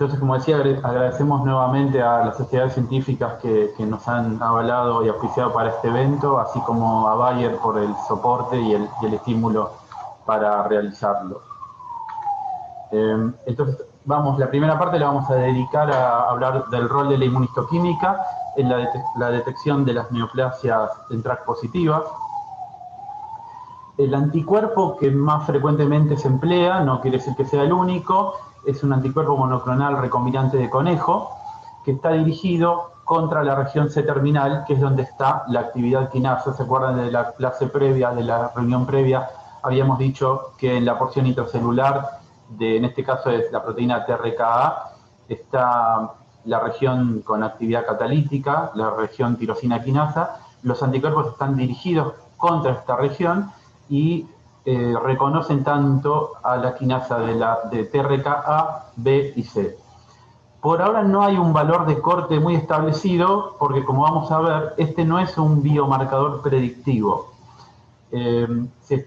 Entonces, como decía, agradecemos nuevamente a las sociedades científicas que nos han avalado y auspiciado para este evento, así como a Bayer por el soporte y el estímulo para realizarlo. Entonces, la primera parte la vamos a dedicar a hablar del rol de la inmunistoquímica en la detección de las neoplasias en TRAC positivas. El anticuerpo que más frecuentemente se emplea, no quiere decir que sea el único, es un anticuerpo monoclonal recombinante de conejo que está dirigido contra la región C-terminal, que es donde está la actividad quinasa. ¿Se acuerdan de la clase previa, de la reunión previa? Habíamos dicho que en la porción intracelular, en este caso es la proteína TRKA, está la región con actividad catalítica, la región tirosina quinasa. Los anticuerpos están dirigidos contra esta región y reconocen tanto a la quinasa de TRKA, B y C. Por ahora no hay un valor de corte muy establecido porque, como vamos a ver, este no es un biomarcador predictivo. Se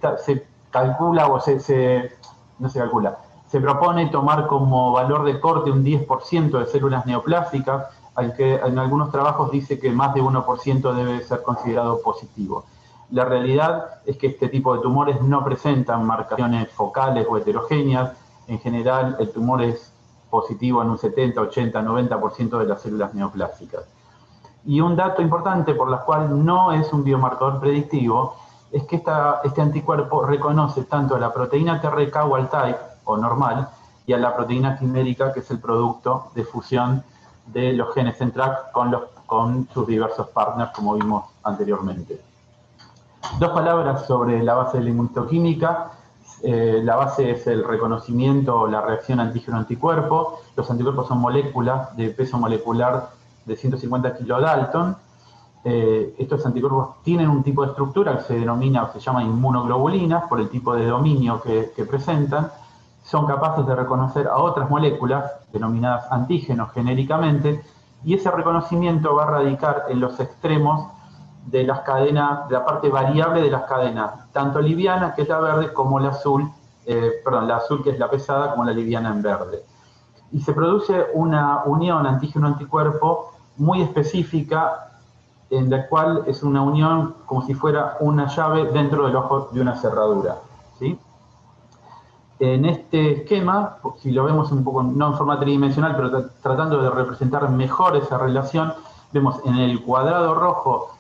calcula o no se calcula, se propone tomar como valor de corte un 10% de células neoplásicas, al que en algunos trabajos dice que más de 1% debe ser considerado positivo. La realidad es que este tipo de tumores no presentan marcaciones focales o heterogéneas. En general, el tumor es positivo en un 70, 80, 90% de las células neoplásicas. Y un dato importante por el cual no es un biomarcador predictivo es que este anticuerpo reconoce tanto a la proteína TRK wild type o normal y a la proteína quimérica, que es el producto de fusión de los genes en TRAC con sus diversos partners, como vimos anteriormente. Dos palabras sobre la base de la inmunistoquímica. La base es el reconocimiento o la reacción antígeno-anticuerpo. Los anticuerpos son moléculas de peso molecular de 150 kilodalton. Estos anticuerpos tienen un tipo de estructura que se denomina o se llama inmunoglobulinas por el tipo de dominio que presentan. Son capaces de reconocer a otras moléculas denominadas antígenos genéricamente, y ese reconocimiento va a radicar en los extremos de las cadenas, de la parte variable de las cadenas, tanto liviana, que es la verde, como la azul, la azul, que es la pesada, como la liviana en verde. Y se produce una unión antígeno-anticuerpo muy específica, en la cual es una unión como si fuera una llave dentro del ojo de una cerradura, ¿sí? En este esquema, si lo vemos un poco, no en forma tridimensional, pero tratando de representar mejor esa relación, vemos en el cuadrado rojo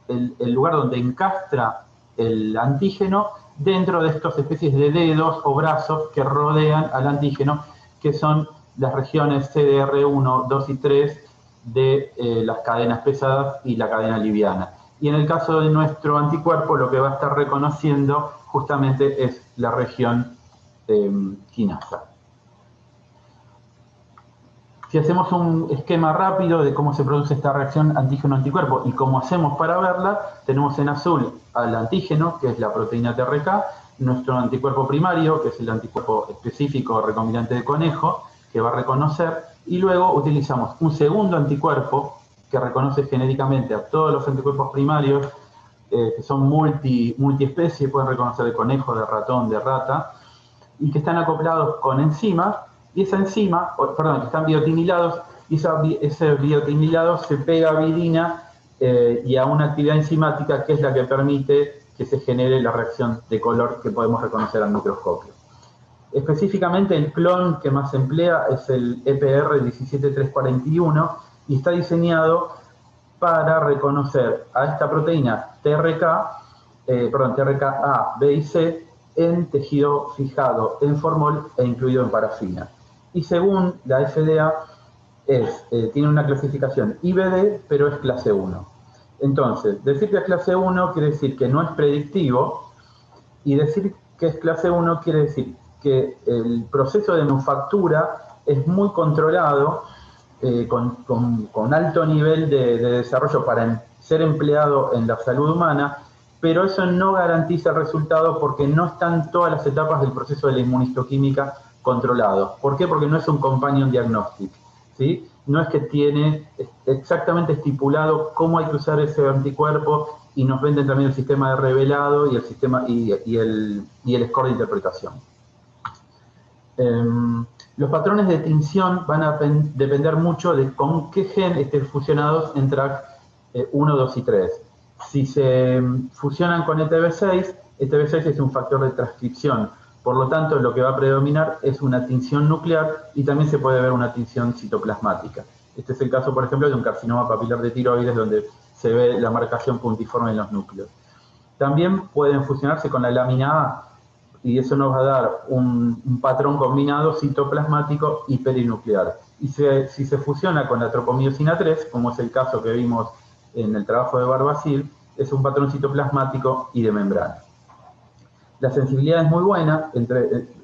el lugar donde encastra el antígeno dentro de estas especies de dedos o brazos que rodean al antígeno, que son las regiones CDR1, 2 y 3 de las cadenas pesadas y la cadena liviana. Y en el caso de nuestro anticuerpo, lo que va a estar reconociendo justamente es la región quinasa. Si hacemos un esquema rápido de cómo se produce esta reacción antígeno-anticuerpo y cómo hacemos para verla, tenemos en azul al antígeno, que es la proteína TRK, nuestro anticuerpo primario, que es el anticuerpo específico recombinante de conejo, que va a reconocer, y luego utilizamos un segundo anticuerpo que reconoce genéricamente a todos los anticuerpos primarios, que son multiespecie, pueden reconocer de conejo, de ratón, de rata, y que están acoplados con enzimas, y esa enzima, que están biotinilados, y ese biotinilado se pega a virina y a una actividad enzimática que es la que permite que se genere la reacción de color que podemos reconocer al microscopio. Específicamente el clon que más se emplea es el EPR 17341 y está diseñado para reconocer a esta proteína TRKA, B y C, en tejido fijado en formol e incluido en parafina. Y según la FDA, tiene una clasificación IBD, pero es clase 1. Entonces, decir que es clase 1 quiere decir que no es predictivo, y decir que es clase 1 quiere decir que el proceso de manufactura es muy controlado, con alto nivel de desarrollo para ser empleado en la salud humana, pero eso no garantiza el resultado porque no están todas las etapas del proceso de la inmunistoquímica controlados. ¿Por qué? Porque no es un companion diagnostic, ¿sí? No es que tiene exactamente estipulado cómo hay que usar ese anticuerpo, y nos venden también el sistema de revelado y el sistema y el score de interpretación. Los patrones de tinción van a depender mucho de con qué gen estén fusionados en TRAC 1, 2 y 3. Si se fusionan con ETB6, ETB6 es un factor de transcripción. Por lo tanto, lo que va a predominar es una tinción nuclear y también se puede ver una tinción citoplasmática. Este es el caso, por ejemplo, de un carcinoma papilar de tiroides, donde se ve la marcación puntiforme en los núcleos. También pueden fusionarse con la lámina A, y eso nos va a dar un patrón combinado citoplasmático y perinuclear. Y si se fusiona con la tropomiosina 3, como es el caso que vimos en el trabajo de Barbacil, es un patrón citoplasmático y de membrana. La sensibilidad es muy buena,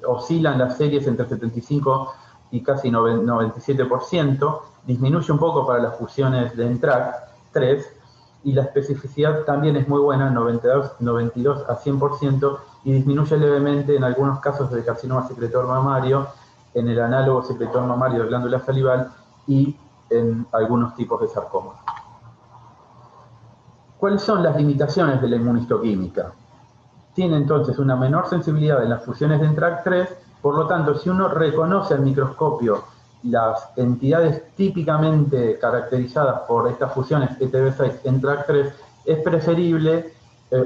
oscilan las series entre 75 y casi 97%, disminuye un poco para las fusiones de ENTRAC 3, y la especificidad también es muy buena, 92 a 100%, y disminuye levemente en algunos casos de carcinoma secretor mamario, en el análogo secretor mamario de glándula salival y en algunos tipos de sarcoma. ¿Cuáles son las limitaciones de la inmunistoquímica? Tiene entonces una menor sensibilidad en las fusiones de ENTRAC 3, por lo tanto, si uno reconoce al microscopio las entidades típicamente caracterizadas por estas fusiones ETB6 ENTRAC 3, es preferible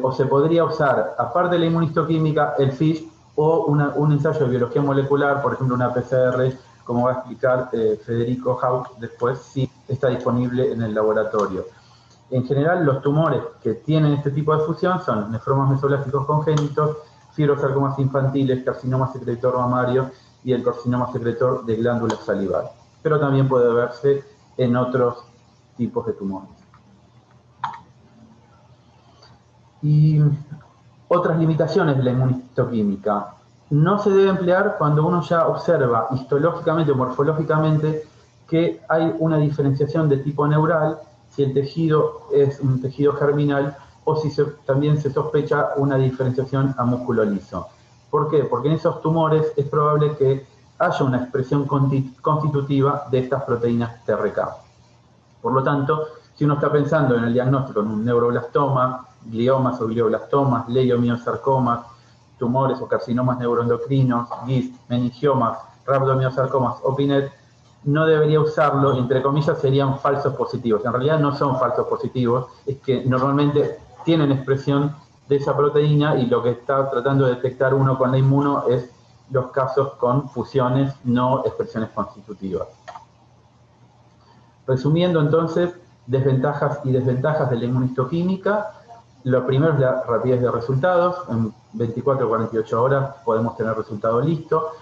o se podría usar, aparte de la inmunistoquímica, el FISH o un ensayo de biología molecular, por ejemplo una PCR, como va a explicar Federico Hauck después, si está disponible en el laboratorio. En general, los tumores que tienen este tipo de fusión son nefromas mesoblásticos congénitos, fibrosarcomas infantiles, carcinoma secretor mamario y el carcinoma secretor de glándula salival. Pero también puede verse en otros tipos de tumores. Y otras limitaciones de la inmunistoquímica. No se debe emplear cuando uno ya observa histológicamente o morfológicamente que hay una diferenciación de tipo neural, si el tejido es un tejido germinal o si también se sospecha una diferenciación a músculo liso. ¿Por qué? Porque en esos tumores es probable que haya una expresión constitutiva de estas proteínas TRK. Por lo tanto, si uno está pensando en el diagnóstico en un neuroblastoma, gliomas o glioblastomas, leiomiosarcomas, tumores o carcinomas neuroendocrinos, GIST, meningiomas, rhabdomyosarcomas o PINET, no debería usarlo, entre comillas serían falsos positivos. En realidad no son falsos positivos, es que normalmente tienen expresión de esa proteína y lo que está tratando de detectar uno con la inmuno es los casos con fusiones, no expresiones constitutivas. Resumiendo entonces, desventajas y desventajas de la inmunistoquímica. Lo primero es la rapidez de resultados, en 24 o 48 horas podemos tener resultado listo.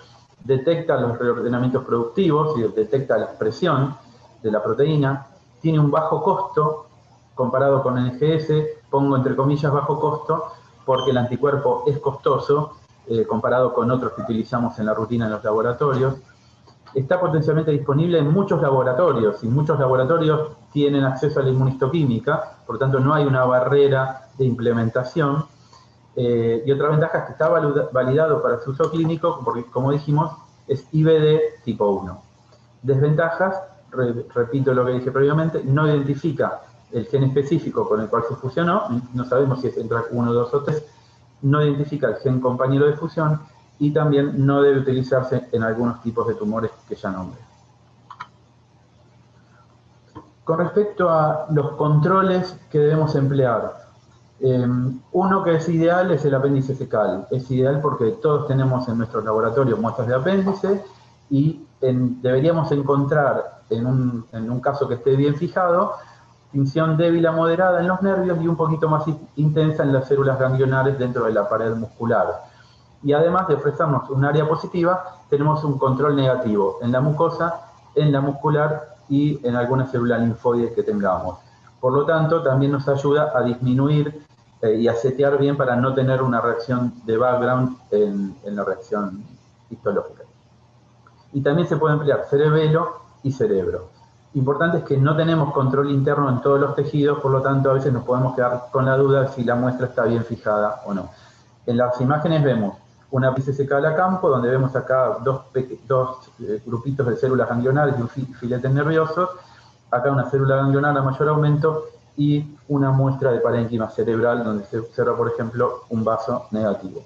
Detecta los reordenamientos productivos y detecta la expresión de la proteína. Tiene un bajo costo comparado con NGS, pongo entre comillas bajo costo porque el anticuerpo es costoso comparado con otros que utilizamos en la rutina en los laboratorios. Está potencialmente disponible en muchos laboratorios, y muchos laboratorios tienen acceso a la inmunistoquímica, por lo tanto no hay una barrera de implementación. Y otra ventaja es que está validado para su uso clínico, porque como dijimos, es IBD tipo 1. Desventajas, repito lo que dije previamente, no identifica el gen específico con el cual se fusionó, no sabemos si es ENTRAC 1, 2 o 3, no identifica el gen compañero de fusión, y también no debe utilizarse en algunos tipos de tumores que ya nombré. Con respecto a los controles que debemos emplear, uno que es ideal es el apéndice fecal. Es ideal porque todos tenemos en nuestros laboratorios muestras de apéndice y deberíamos encontrar, en un caso que esté bien fijado, tinción débil a moderada en los nervios y un poquito más intensa en las células ganglionares dentro de la pared muscular. Y además de ofrecernos un área positiva, tenemos un control negativo en la mucosa, en la muscular y en alguna célula linfoide que tengamos. Por lo tanto, también nos ayuda a disminuir y a setear bien para no tener una reacción de background en la reacción histológica. Y también se puede emplear cerebelo y cerebro. Importante es que no tenemos control interno en todos los tejidos, por lo tanto a veces nos podemos quedar con la duda si la muestra está bien fijada o no. En las imágenes vemos una apéndice fecal a campo, donde vemos acá dos grupitos de células ganglionares y un filete nervioso, acá una célula ganglionar a mayor aumento y una muestra de parénquima cerebral donde se observa, por ejemplo, un vaso negativo.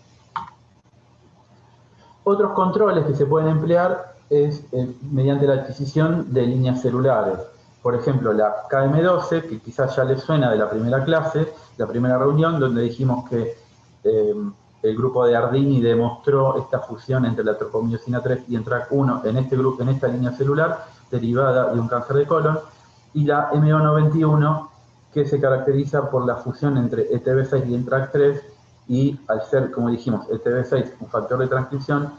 Otros controles que se pueden emplear es mediante la adquisición de líneas celulares. Por ejemplo, la KM12, que quizás ya les suena de la primera clase, la primera reunión, donde dijimos que el grupo de Ardini demostró esta fusión entre la tropomiosina 3 y NTRK1 en este grupo, en esta línea celular, derivada de un cáncer de colon, y la MO91, que se caracteriza por la fusión entre ETB6 y NTRK3, y al ser, como dijimos, ETB6 un factor de transcripción,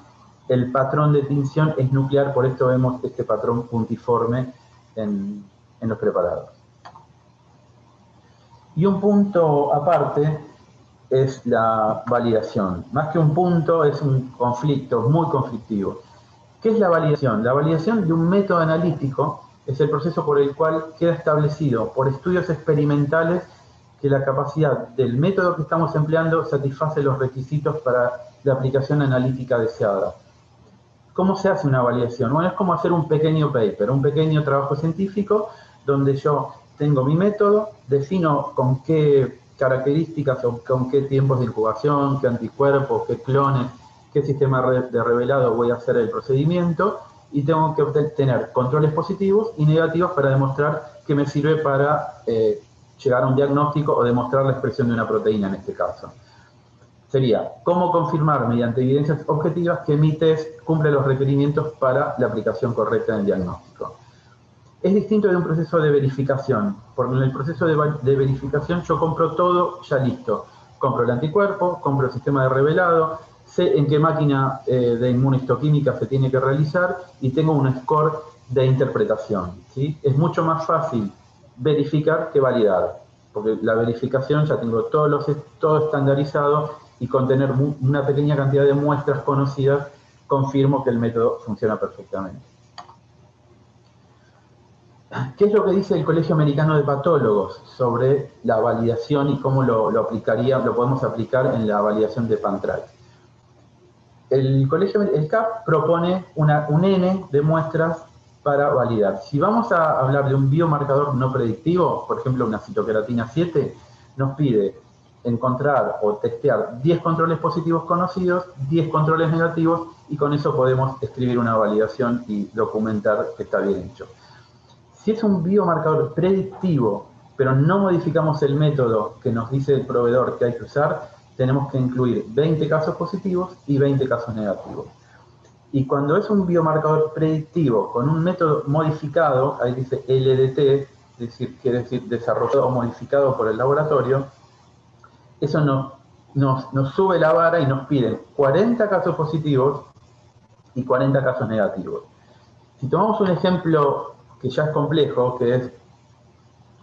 el patrón de tinción es nuclear, por esto vemos este patrón puntiforme en los preparados. Y un punto aparte es la validación. Más que un punto, es un conflicto muy conflictivo. ¿Qué es la validación? La validación de un método analítico es el proceso por el cual queda establecido por estudios experimentales que la capacidad del método que estamos empleando satisface los requisitos para la aplicación analítica deseada. ¿Cómo se hace una validación? Bueno, es como hacer un pequeño paper, un pequeño trabajo científico donde yo tengo mi método, defino con qué características o con qué tiempos de incubación, qué anticuerpos, qué clones, qué sistema de revelado voy a hacer el procedimiento, y tengo que tener controles positivos y negativos para demostrar que me sirve para llegar a un diagnóstico o demostrar la expresión de una proteína en este caso. Sería cómo confirmar mediante evidencias objetivas que mi test cumple los requerimientos para la aplicación correcta del diagnóstico. Es distinto de un proceso de verificación, porque en el proceso de verificación yo compro todo ya listo. Compro el anticuerpo, compro el sistema de revelado, sé en qué máquina de inmunohistoquímica se tiene que realizar y tengo un score de interpretación, ¿sí? Es mucho más fácil verificar que validar, porque la verificación ya tengo todo estandarizado y con tener una pequeña cantidad de muestras conocidas confirmo que el método funciona perfectamente. ¿Qué es lo que dice el Colegio Americano de Patólogos sobre la validación y cómo lo podemos aplicar en la validación de PanTrack? El CAP propone un N de muestras para validar. Si vamos a hablar de un biomarcador no predictivo, por ejemplo una citoqueratina 7, nos pide encontrar o testear 10 controles positivos conocidos, 10 controles negativos, y con eso podemos escribir una validación y documentar que está bien hecho. Si es un biomarcador predictivo, pero no modificamos el método que nos dice el proveedor que hay que usar, tenemos que incluir 20 casos positivos y 20 casos negativos. Y cuando es un biomarcador predictivo con un método modificado, ahí dice LDT, quiere decir desarrollado o modificado por el laboratorio, eso nos sube la vara y nos piden 40 casos positivos y 40 casos negativos. Si tomamos un ejemplo que ya es complejo, que es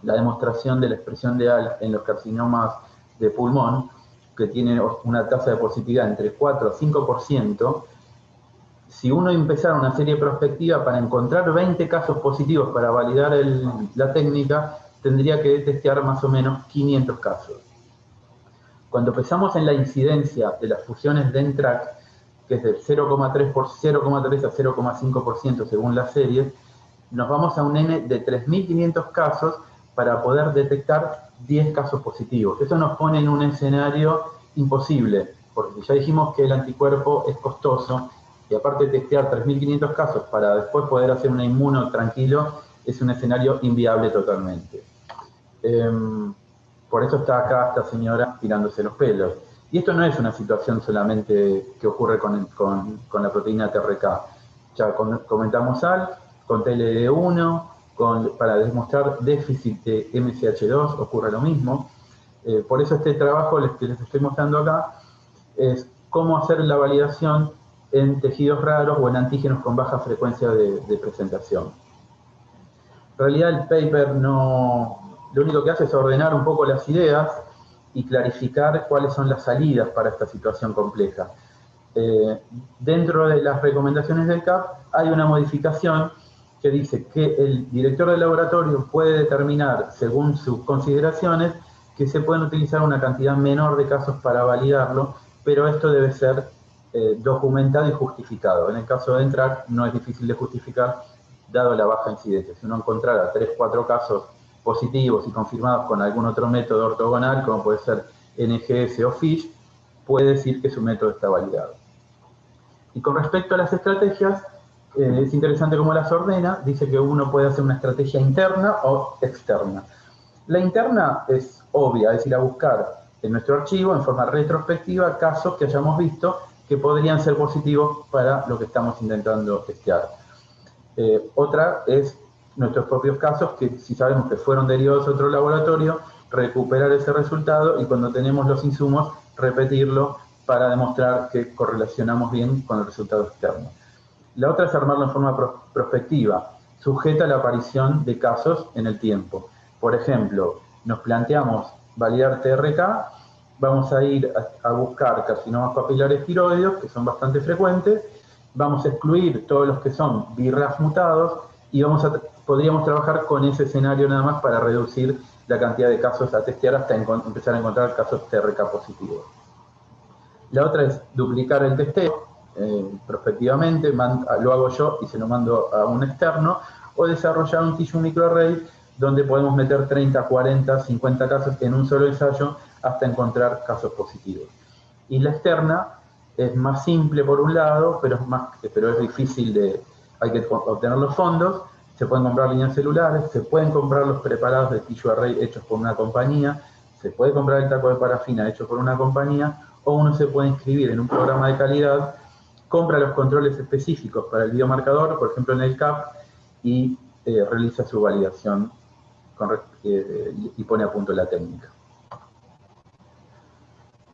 la demostración de la expresión de ALK en los carcinomas de pulmón, que tiene una tasa de positividad entre 4 a 5%, si uno empezara una serie prospectiva para encontrar 20 casos positivos para validar la técnica, tendría que testear más o menos 500 casos. Cuando pensamos en la incidencia de las fusiones de NTRK, que es de 0,3 a 0,5% según las series, nos vamos a un N de 3.500 casos para poder detectar 10 casos positivos. Eso nos pone en un escenario imposible, porque ya dijimos que el anticuerpo es costoso, y aparte de testear 3.500 casos para después poder hacer un inmuno tranquilo, es un escenario inviable totalmente. Por eso está acá esta señora tirándose los pelos. Y esto no es una situación solamente que ocurre con la proteína TRK. Ya comentamos ALK, con TLD1, para demostrar déficit de MCH2 ocurre lo mismo. Por eso este trabajo que les estoy mostrando acá es cómo hacer la validación en tejidos raros o en antígenos con baja frecuencia de presentación. En realidad el paper lo único que hace es ordenar un poco las ideas y clarificar cuáles son las salidas para esta situación compleja. Dentro de las recomendaciones del CAP hay una modificación que dice que el director del laboratorio puede determinar, según sus consideraciones, que se pueden utilizar una cantidad menor de casos para validarlo, pero esto debe ser documentado y justificado. En el caso de NTRK no es difícil de justificar, dado la baja incidencia. Si uno encontrara 3 o 4 casos positivos y confirmados con algún otro método ortogonal, como puede ser NGS o FISH, puede decir que su método está validado. Y con respecto a las estrategias, Es interesante cómo las ordena. Dice que uno puede hacer una estrategia interna o externa. La interna es obvia, es ir a buscar en nuestro archivo, en forma retrospectiva, casos que hayamos visto que podrían ser positivos para lo que estamos intentando testear. Otra es nuestros propios casos, que si sabemos que fueron derivados a otro laboratorio, recuperar ese resultado y cuando tenemos los insumos, repetirlo para demostrar que correlacionamos bien con el resultado externo. La otra es armarlo en forma prospectiva, sujeta a la aparición de casos en el tiempo. Por ejemplo, nos planteamos validar TRK, vamos a ir a buscar carcinomas papilares tiroideos, que son bastante frecuentes, vamos a excluir todos los que son BRAF mutados y podríamos trabajar con ese escenario nada más para reducir la cantidad de casos a testear hasta empezar a encontrar casos TRK positivos. La otra es duplicar el testeo, prospectivamente, lo hago yo y se lo mando a un externo, o desarrollar un tissue microarray donde podemos meter 30, 40, 50 casos en un solo ensayo hasta encontrar casos positivos. Y la externa es más simple por un lado, pero es difícil hay que obtener los fondos, se pueden comprar líneas celulares, se pueden comprar los preparados de tissue array hechos por una compañía, se puede comprar el taco de parafina hecho por una compañía, o uno se puede inscribir en un programa de calidad, compra los controles específicos para el biomarcador, por ejemplo en el CAP, y realiza su validación y pone a punto la técnica.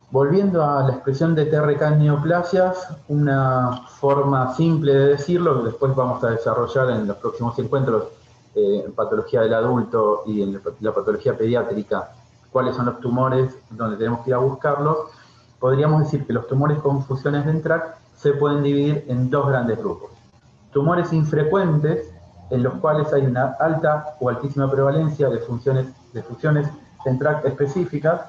Volviendo a la expresión de TRK en neoplasias, una forma simple de decirlo, que después vamos a desarrollar en los próximos encuentros en patología del adulto y en la patología pediátrica, cuáles son los tumores donde tenemos que ir a buscarlos, podríamos decir que los tumores con fusiones de NTRK se pueden dividir en dos grandes grupos. Tumores infrecuentes, en los cuales hay una alta o altísima prevalencia de fusiones de NTRK específicas,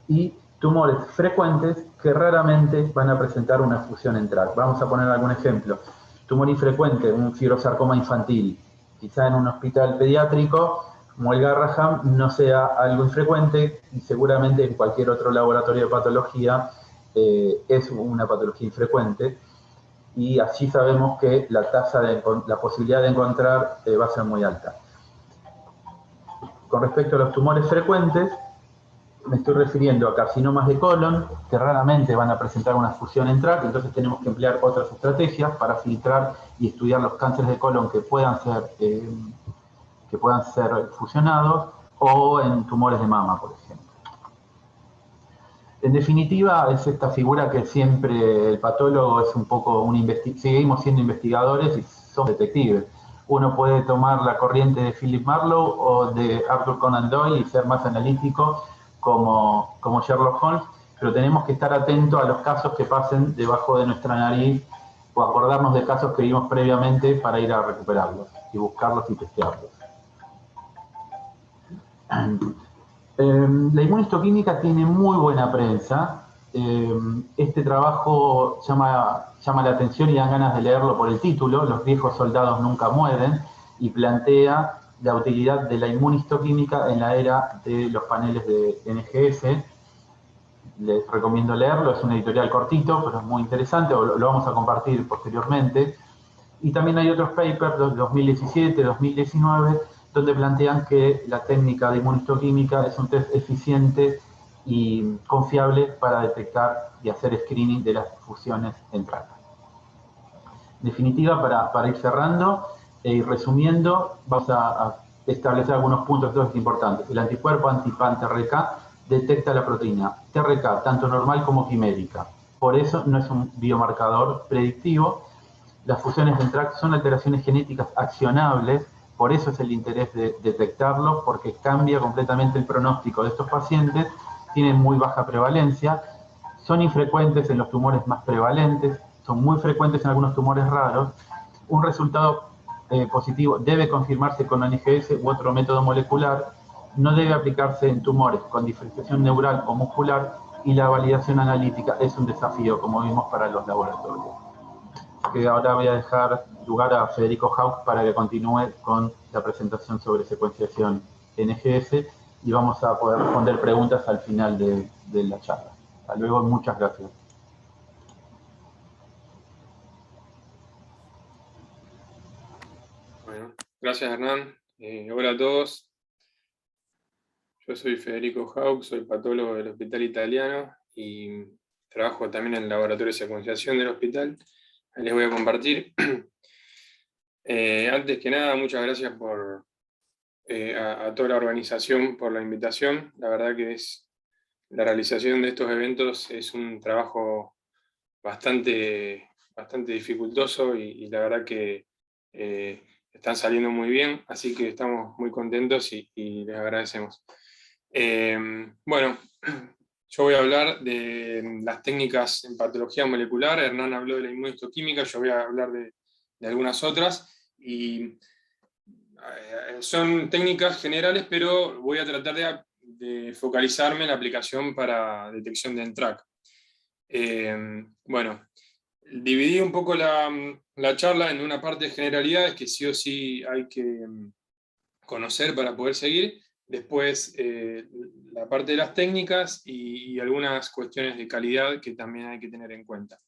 y tumores frecuentes que raramente van a presentar una fusión en TRK. Vamos a poner algún ejemplo. Tumor infrecuente, un fibrosarcoma infantil, quizá en un hospital pediátrico, como el Garraham, no sea algo infrecuente y seguramente en cualquier otro laboratorio de patología es una patología infrecuente y así sabemos que la posibilidad de encontrar va a ser muy alta. Con respecto a los tumores frecuentes, me estoy refiriendo a carcinomas de colon, que raramente van a presentar una fusión en TRK, entonces tenemos que emplear otras estrategias para filtrar y estudiar los cánceres de colon que puedan ser fusionados, o en tumores de mama, por ejemplo. En definitiva, es esta figura que siempre el patólogo es un poco seguimos siendo investigadores y somos detectives. Uno puede tomar la corriente de Philip Marlowe o de Arthur Conan Doyle y ser más analítico como Sherlock Holmes, pero tenemos que estar atentos a los casos que pasen debajo de nuestra nariz o acordarnos de casos que vimos previamente para ir a recuperarlos y buscarlos y testearlos. La inmunistoquímica tiene muy buena prensa. Este trabajo llama la atención y dan ganas de leerlo por el título, Los viejos soldados nunca mueren, y plantea la utilidad de la inmunistoquímica en la era de los paneles de NGS. Les recomiendo leerlo, es un editorial cortito, pero es muy interesante, lo vamos a compartir posteriormente. Y también hay otros papers de 2017, 2019, donde plantean que la técnica de inmunistoquímica es un test eficiente y confiable para detectar y hacer screening de las fusiones en TRK. En definitiva, para ir cerrando y resumiendo, vamos a establecer algunos puntos importantes. El anticuerpo anti-pan-TRK detecta la proteína TRK, tanto normal como quimérica. Por eso no es un biomarcador predictivo. Las fusiones de TRK son alteraciones genéticas accionables, por eso es el interés de detectarlo, porque cambia completamente el pronóstico de estos pacientes, tienen muy baja prevalencia, son infrecuentes en los tumores más prevalentes, son muy frecuentes en algunos tumores raros. Un resultado positivo debe confirmarse con NGS u otro método molecular, no debe aplicarse en tumores con diferenciación neural o muscular, y la validación analítica es un desafío, como vimos, para los laboratorios. Que ahora voy a dejar lugar a Federico Hauck para que continúe con la presentación sobre secuenciación NGS y vamos a poder responder preguntas al final de la charla. Hasta luego, muchas gracias. Bueno, gracias Hernán. Hola a todos. Yo soy Federico Hauck, soy patólogo del Hospital Italiano y trabajo también en el laboratorio de secuenciación del hospital. Ahí les voy a compartir. Antes que nada, muchas gracias a toda la organización por la invitación. La verdad que la realización de estos eventos es un trabajo bastante dificultoso y la verdad que están saliendo muy bien, así que estamos muy contentos y les agradecemos. Bueno, yo voy a hablar de las técnicas en patología molecular. Hernán habló de la inmunohistoquímica, yo voy a hablar de algunas otras, y son técnicas generales, pero voy a tratar de focalizarme en la aplicación para detección de ENTRAC. Bueno, dividí un poco la charla en una parte de generalidades que sí o sí hay que conocer para poder seguir, después la parte de las técnicas y algunas cuestiones de calidad que también hay que tener en cuenta.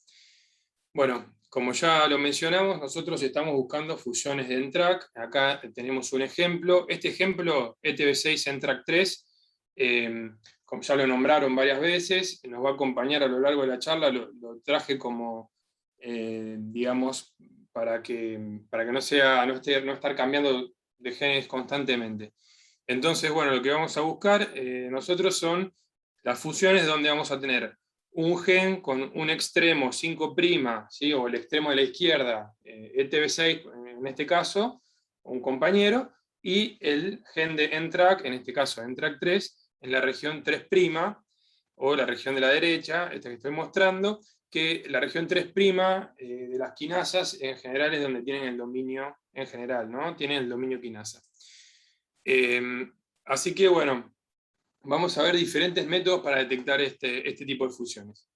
Bueno, como ya lo mencionamos, nosotros estamos buscando fusiones de ENTRAC. Acá tenemos un ejemplo. Este ejemplo, ETB6 ENTRAC 3, como ya lo nombraron varias veces, nos va a acompañar a lo largo de la charla. Lo traje como, digamos, para que no estar cambiando de genes constantemente. Entonces, bueno, lo que vamos a buscar nosotros son las fusiones donde vamos a tener un gen con un extremo 5', ¿sí? O el extremo de la izquierda, ETB6 en este caso, un compañero, y el gen de ENTRAC, en este caso ENTRAC 3, en la región 3', o la región de la derecha, esta que estoy mostrando, que la región 3' de las quinasas en general es donde tienen el dominio, en general, ¿no? Tienen el dominio quinasa. Así que bueno, vamos a ver diferentes métodos para detectar este tipo de fusiones.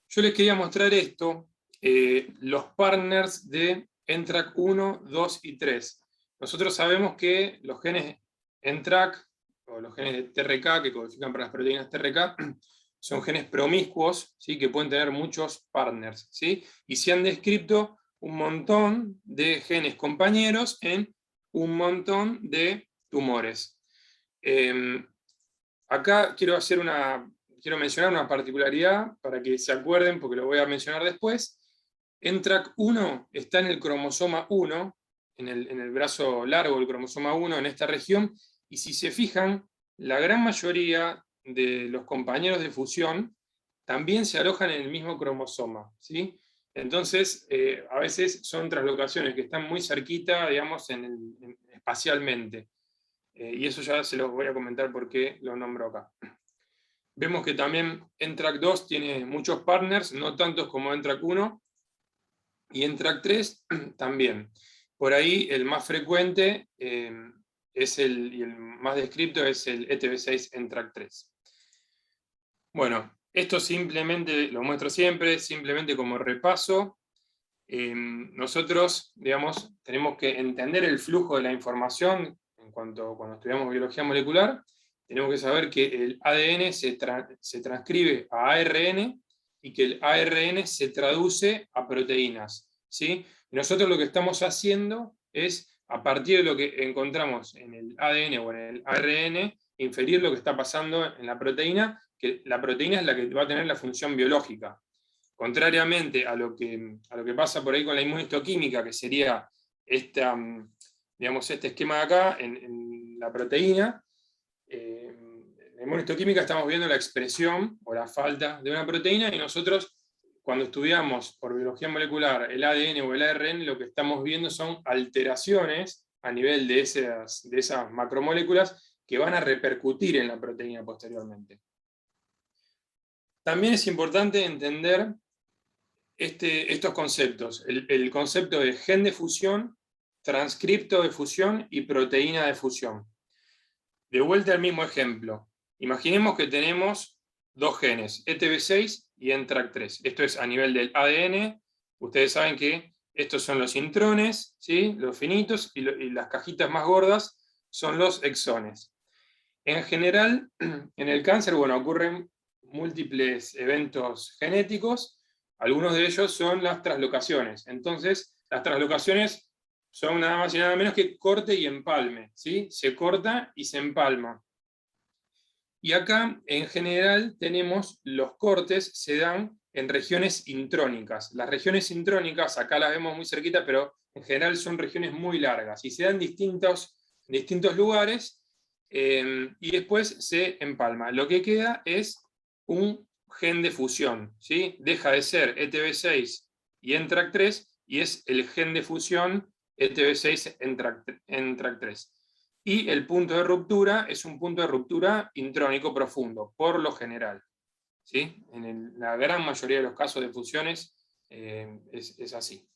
Yo les quería mostrar esto, los partners de ENTRAC 1, 2 y 3. Nosotros sabemos que los genes ENTRAC, o los genes de TRK, que codifican para las proteínas TRK, son genes promiscuos, ¿sí? Que pueden tener muchos partners, ¿sí? Y se han descrito un montón de genes compañeros en un montón de tumores. Acá quiero mencionar una particularidad para que se acuerden, porque lo voy a mencionar después. ENTRAC 1 está en el cromosoma 1, en el brazo largo del cromosoma 1, en esta región, y si se fijan, la gran mayoría de los compañeros de fusión también se alojan en el mismo cromosoma, ¿sí? Entonces, a veces son translocaciones que están muy cerquita, digamos, espacialmente. Y eso ya se los voy a comentar por qué lo nombro acá. Vemos que también ENTRAC 2 tiene muchos partners, no tantos como ENTRAC 1, y ENTRAC 3 también. Por ahí el más frecuente y el más descripto es el ETB6 ENTRAC 3. Bueno, esto simplemente lo muestro siempre, simplemente como repaso. Nosotros, digamos, tenemos que entender el flujo de la información cuando estudiamos biología molecular. Tenemos que saber que el ADN se transcribe a ARN y que el ARN se traduce a proteínas, ¿sí? Y nosotros lo que estamos haciendo es, a partir de lo que encontramos en el ADN o en el ARN, inferir lo que está pasando en la proteína, que la proteína es la que va a tener la función biológica. Contrariamente a lo que pasa por ahí con la inmunohistoquímica, que sería digamos, este esquema de acá, en la proteína, en la inmunohistoquímica estamos viendo la expresión o la falta de una proteína, y nosotros, cuando estudiamos por biología molecular el ADN o el ARN, lo que estamos viendo son alteraciones a nivel de esas macromoléculas que van a repercutir en la proteína posteriormente. También es importante entender estos conceptos, el concepto de gen de fusión, transcripto de fusión y proteína de fusión. De vuelta al mismo ejemplo. Imaginemos que tenemos dos genes, ETB6 y ENTRAC 3. Esto es a nivel del ADN. Ustedes saben que estos son los intrones, ¿sí? Los finitos, y las cajitas más gordas son los exones. En general, en el cáncer, bueno, ocurren múltiples eventos genéticos. Algunos de ellos son las translocaciones. Entonces, las translocaciones son nada más y nada menos que corte y empalme, ¿sí? Se corta y se empalma. Y acá, en general, tenemos los cortes, se dan en regiones intrónicas. Las regiones intrónicas, acá las vemos muy cerquita, pero en general son regiones muy largas, y se dan en distintos lugares, y después se empalma. Lo que queda es un gen de fusión, ¿sí? Deja de ser ETB6 y NTRK3, y es el gen de fusión ETB6 NTRK3. Y el punto de ruptura es un punto de ruptura intrónico profundo, por lo general, ¿sí? En la gran mayoría de los casos de fusiones es así.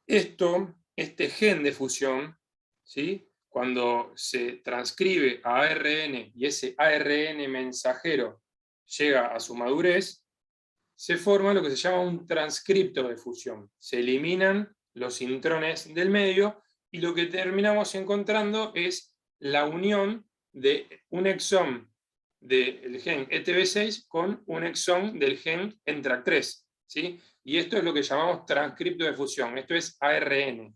Este gen de fusión, ¿sí? Cuando se transcribe a ARN y ese ARN mensajero llega a su madurez, se forma lo que se llama un transcripto de fusión. Se eliminan los intrones del medio, y lo que terminamos encontrando es la unión de un exón del gen ETB6 con un exón del gen NTRK3, ¿sí? Y esto es lo que llamamos transcripto de fusión, esto es ARN.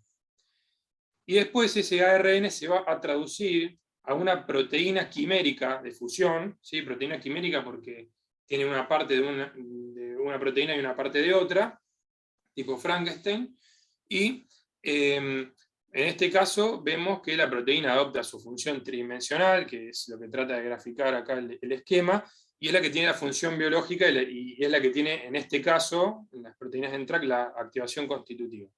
Y después ese ARN se va a traducir a una proteína quimérica de fusión, ¿sí? Proteína quimérica porque tiene una parte de una proteína y una parte de otra, tipo Frankenstein, y en este caso vemos que la proteína adopta su función tridimensional, que es lo que trata de graficar acá el esquema, y es la que tiene la función biológica, y es la que tiene, en este caso, en las proteínas de NTRK, la activación constitutiva.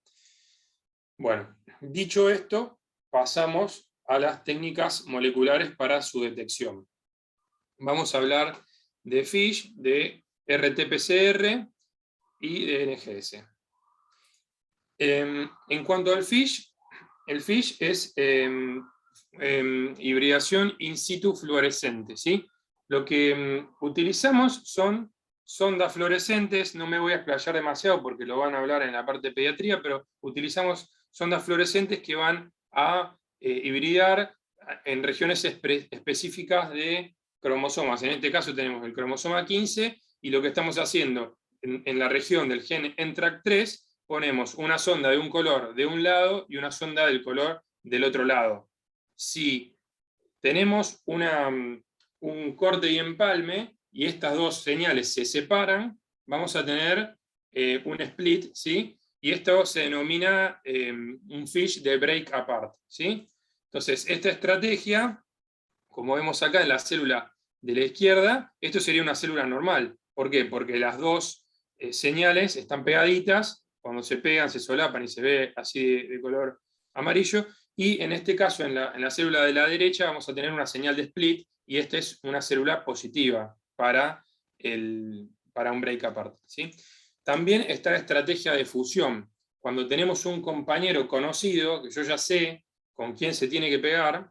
Bueno, dicho esto, pasamos a las técnicas moleculares para su detección. Vamos a hablar de FISH, de RT-PCR y de NGS. En cuanto al FISH, el FISH es hibridación in situ fluorescente, ¿sí? Lo que utilizamos son sondas fluorescentes, no me voy a explayar demasiado porque lo van a hablar en la parte de pediatría, pero utilizamos sondas fluorescentes que van a hibridar en regiones específicas de cromosomas. En este caso tenemos el cromosoma 15, y lo que estamos haciendo en la región del gen NTRK3, ponemos una sonda de un color de un lado y una sonda del color del otro lado. Si tenemos un corte y empalme, y estas dos señales se separan, vamos a tener un split, ¿sí? Y esto se denomina un FISH de break apart, ¿sí? Entonces, esta estrategia, como vemos acá en la célula de la izquierda, esto sería una célula normal. ¿Por qué? Porque las dos señales están pegaditas, cuando se pegan se solapan y se ve así de color amarillo, y en este caso en la célula de la derecha vamos a tener una señal de split, y esta es una célula positiva para un break apart, ¿sí? También está la estrategia de fusión. Cuando tenemos un compañero conocido, que yo ya sé con quién se tiene que pegar,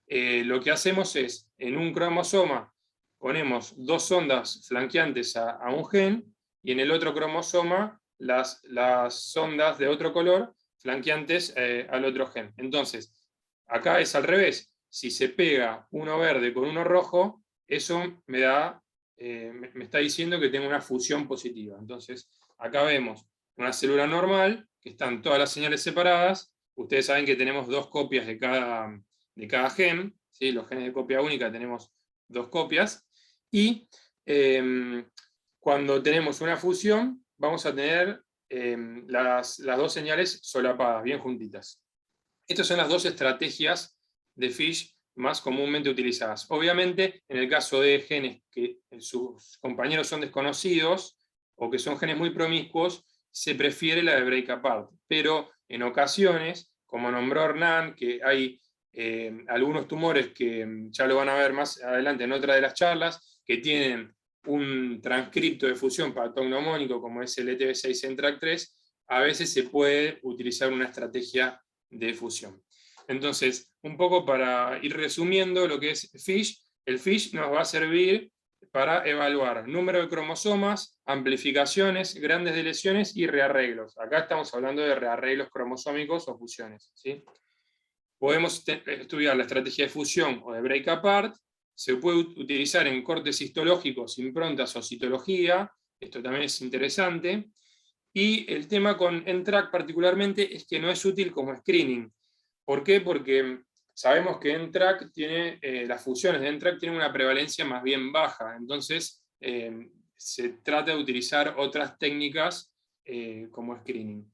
lo que hacemos es, en un cromosoma ponemos dos sondas flanqueantes a un gen, y en el otro cromosoma las sondas de otro color flanqueantes al otro gen. Entonces, acá es al revés. Si se pega uno verde con uno rojo, eso me está diciendo que tengo una fusión positiva. Entonces, acá vemos una célula normal, que están todas las señales separadas. Ustedes saben que tenemos dos copias de cada gen, ¿sí? Los genes de copia única tenemos dos copias, y cuando tenemos una fusión vamos a tener las dos señales solapadas, bien juntitas. Estas son las dos estrategias de FISH más comúnmente utilizadas. Obviamente, en el caso de genes que sus compañeros son desconocidos, o que son genes muy promiscuos, se prefiere la de break apart, pero en ocasiones, como nombró Hernán, que hay algunos tumores que ya lo van a ver más adelante en otra de las charlas, que tienen un transcripto de fusión patognomónico como es el ETB6 NTRK3, a veces se puede utilizar una estrategia de fusión. Entonces, un poco para ir resumiendo lo que es FISH, el FISH nos va a servir para evaluar número de cromosomas, amplificaciones, grandes deleciones y rearreglos. Acá estamos hablando de rearreglos cromosómicos o fusiones, ¿sí? Podemos estudiar la estrategia de fusión o de break apart. Se puede utilizar en cortes histológicos, improntas o citología. Esto también es interesante. Y el tema con NTRK particularmente es que no es útil como screening. ¿Por qué? Porque sabemos que NTRK tiene, las fusiones de NTRK tienen una prevalencia más bien baja, entonces se trata de utilizar otras técnicas como screening.